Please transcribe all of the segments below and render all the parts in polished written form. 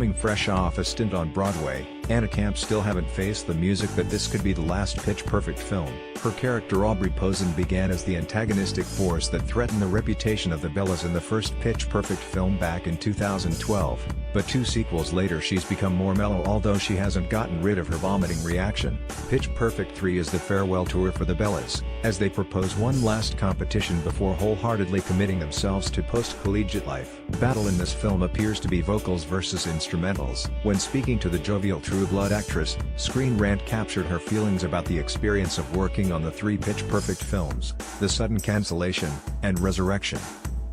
Coming fresh off a stint on Broadway, Anna Camp still haven't faced the music that this could be the last Pitch Perfect film. Her character Aubrey Posen began as the antagonistic force that threatened the reputation of the Bellas in the first Pitch Perfect film back in 2012, but 2 sequels later she's become more mellow, although she hasn't gotten rid of her vomiting reaction. Pitch Perfect 3 is the farewell tour for the Bellas, as they propose one last competition before wholeheartedly committing themselves to post-collegiate life. Battle in this film appears to be vocals versus instrumentals. When speaking to the jovial True Blood actress, Screen Rant captured her feelings about the experience of working on the 3 Pitch Perfect films, the sudden cancellation, and resurrection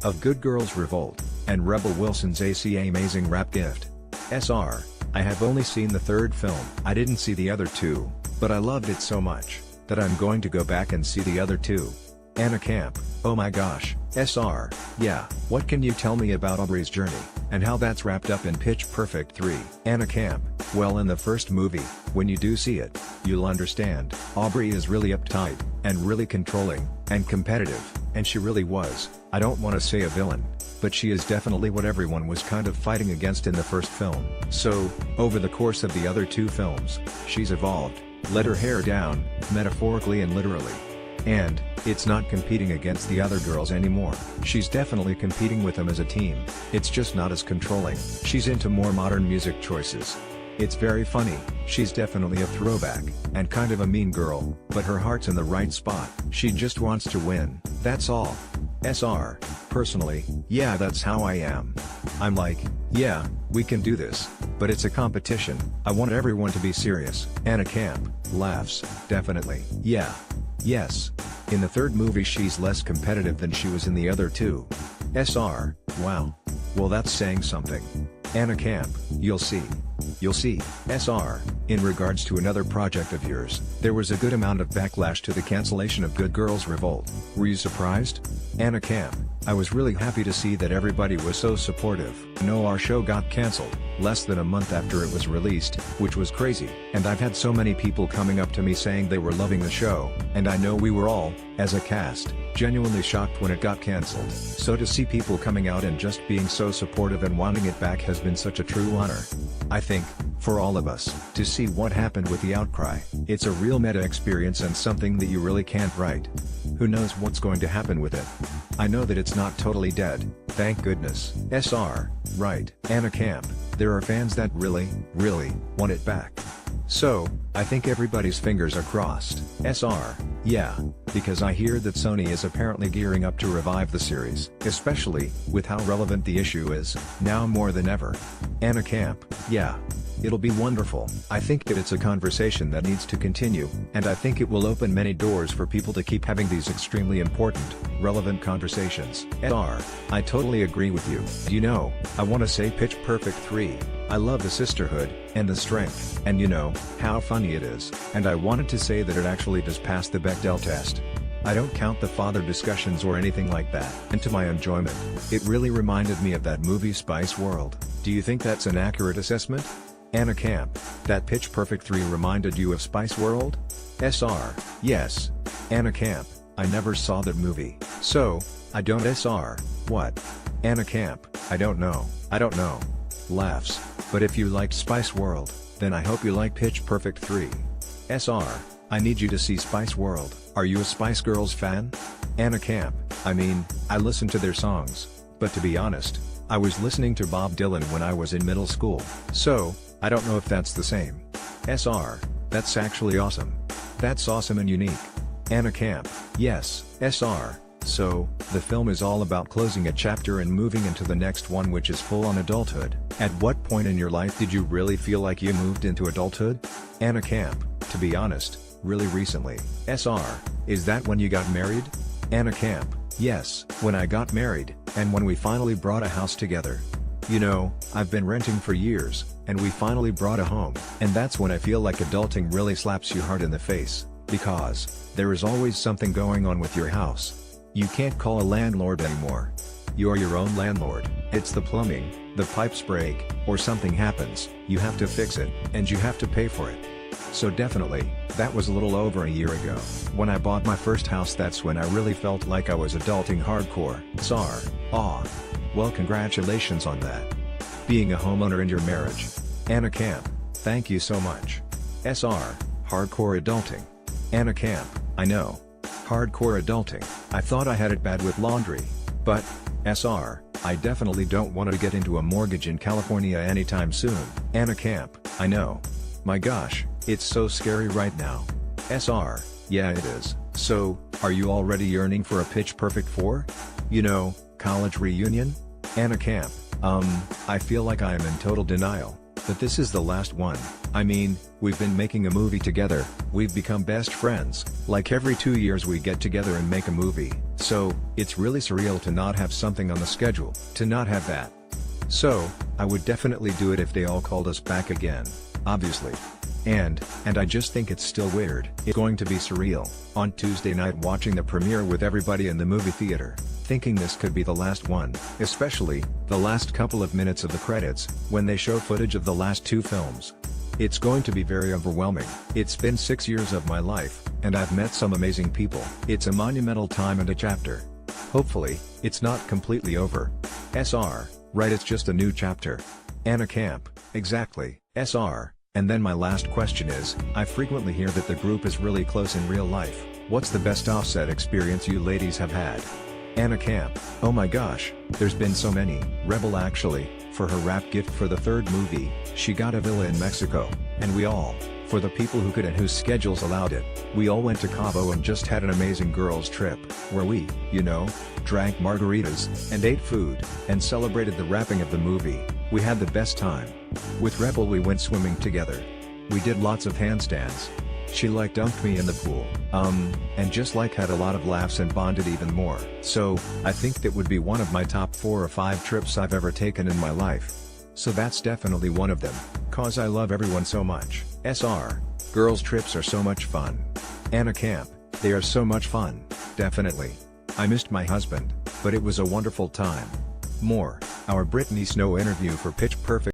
of Good Girls Revolt, and Rebel Wilson's ACA Amazing Rap Gift. SR, I have only seen the 3rd film. I didn't see the other 2, but I loved it so much, that I'm going to go back and see the other 2. Anna Camp, oh my gosh, SR, yeah, what can you tell me about Aubrey's journey, and how that's wrapped up in Pitch Perfect 3? Anna Camp, well, in the first movie, when you do see it, you'll understand. Aubrey is really uptight, and really controlling, and competitive, and she really was, I don't want to say a villain, but she is definitely what everyone was kind of fighting against in the first film. So, over the course of the other 2 films, she's evolved, let her hair down, metaphorically and literally. And, it's not competing against the other girls anymore. She's definitely competing with them as a team. It's just not as controlling. She's into more modern music choices. It's very funny. She's definitely a throwback, and kind of a mean girl, but her heart's in the right spot. She just wants to win, that's all. SR, personally, yeah, that's how I am. I'm like, yeah, we can do this, but it's a competition. I want everyone to be serious. Anna Camp, laughs, definitely, yeah. Yes. In the 3rd movie she's less competitive than she was in the other 2. SR, wow. Well, that's saying something. Anna Camp, you'll see. You'll see. SR, in regards to another project of yours, there was a good amount of backlash to the cancellation of Good Girls Revolt. Were you surprised? Anna Camp, I was really happy to see that everybody was so supportive. No, our show got cancelled, less than a month after it was released, which was crazy. And I've had so many people coming up to me saying they were loving the show, and I know we were all, as a cast, genuinely shocked when it got cancelled. So to see people coming out and just being so supportive and wanting it back has been such a true honor. I think, for all of us, to see what happened with the outcry, it's a real meta experience and something that you really can't write. Who knows what's going to happen with it? I know that it's not totally dead, thank goodness. SR, right. Anna Camp, there are fans that really, really, want it back. So, I think everybody's fingers are crossed. SR, yeah, because I hear that Sony is apparently gearing up to revive the series, especially, with how relevant the issue is, now more than ever. Anna Camp, yeah. It'll be wonderful. I think that it's a conversation that needs to continue, and I think it will open many doors for people to keep having these extremely important, relevant conversations. SR, I totally agree with you. You know, I want to say Pitch Perfect 3. I love the sisterhood, and the strength, and you know, how funny it is, and I wanted to say that it actually does pass the Bechdel test. I don't count the father discussions or anything like that. And to my enjoyment, it really reminded me of that movie Spice World. Do you think that's an accurate assessment? Anna Camp, that Pitch Perfect 3 reminded you of Spice World? SR, yes. Anna Camp, I never saw that movie. So, I don't. SR, what? Anna Camp, I don't know. Laughs, but if you liked Spice World, then I hope you like Pitch Perfect 3. SR, I need you to see Spice World. Are you a Spice Girls fan? Anna Camp, I mean, I listen to their songs, but to be honest, I was listening to Bob Dylan when I was in middle school, so, I don't know if that's the same. SR, that's actually awesome. That's awesome and unique. Anna Camp, yes. SR, so, the film is all about closing a chapter and moving into the next one, which is full-on adulthood. At what point in your life did you really feel like you moved into adulthood? Anna Camp, to be honest, really recently. SR, is that when you got married? Anna Camp, yes, when I got married, and when we finally brought a house together. You know, I've been renting for years, and we finally brought a home. And that's when I feel like adulting really slaps you hard in the face, because there is always something going on with your house. You can't call a landlord anymore. You're your own landlord. It's the plumbing, the pipes break, or something happens, you have to fix it, and you have to pay for it. So definitely, that was a little over a year ago. When I bought my first house, that's when I really felt like I was adulting hardcore. SR, aw. Well, congratulations on that. being a homeowner in your marriage. Anna Camp, thank you so much. SR, hardcore adulting. Anna Camp, I know. Hardcore adulting, I thought I had it bad with laundry. But, SR, I definitely don't want to get into a mortgage in California anytime soon. Anna Camp, I know. My gosh, it's so scary right now. SR, yeah it is. So, are you already yearning for a Pitch Perfect 4? You know, college reunion? Anna Camp, I feel like I am in total denial, that this is the last one. I mean, we've been making a movie together, we've become best friends, like every 2 years we get together and make a movie, so, it's really surreal to not have something on the schedule, to not have that. So, I would definitely do it if they all called us back again, obviously. And I just think it's still weird. It's going to be surreal, on Tuesday night watching the premiere with everybody in the movie theater, thinking this could be the last one, especially, the last couple of minutes of the credits, when they show footage of the last 2 films. It's going to be very overwhelming. It's been 6 years of my life, and I've met some amazing people. It's a monumental time and a chapter. Hopefully, it's not completely over. SR, right, it's just a new chapter. Anna Camp, exactly, SR. And then my last question is, I frequently hear that the group is really close in real life. What's the best offset experience you ladies have had? Anna Camp, oh my gosh, there's been so many. Rebel actually, for her rap gift for the 3rd movie, she got a villa in Mexico, and we all, for the people who could and whose schedules allowed it, we all went to Cabo and just had an amazing girls trip, where we, you know, drank margaritas, and ate food, and celebrated the wrapping of the movie. We had the best time. With Rebel we went swimming together. We did lots of handstands. She like dunked me in the pool, and just like had a lot of laughs and bonded even more. So, I think that would be one of my top 4 or 5 trips I've ever taken in my life. So that's definitely one of them, cause I love everyone so much. SR, girls trips are so much fun. Anna Camp, they are so much fun, definitely. I missed my husband, but it was a wonderful time. More, our Brittany Snow interview for Pitch Perfect.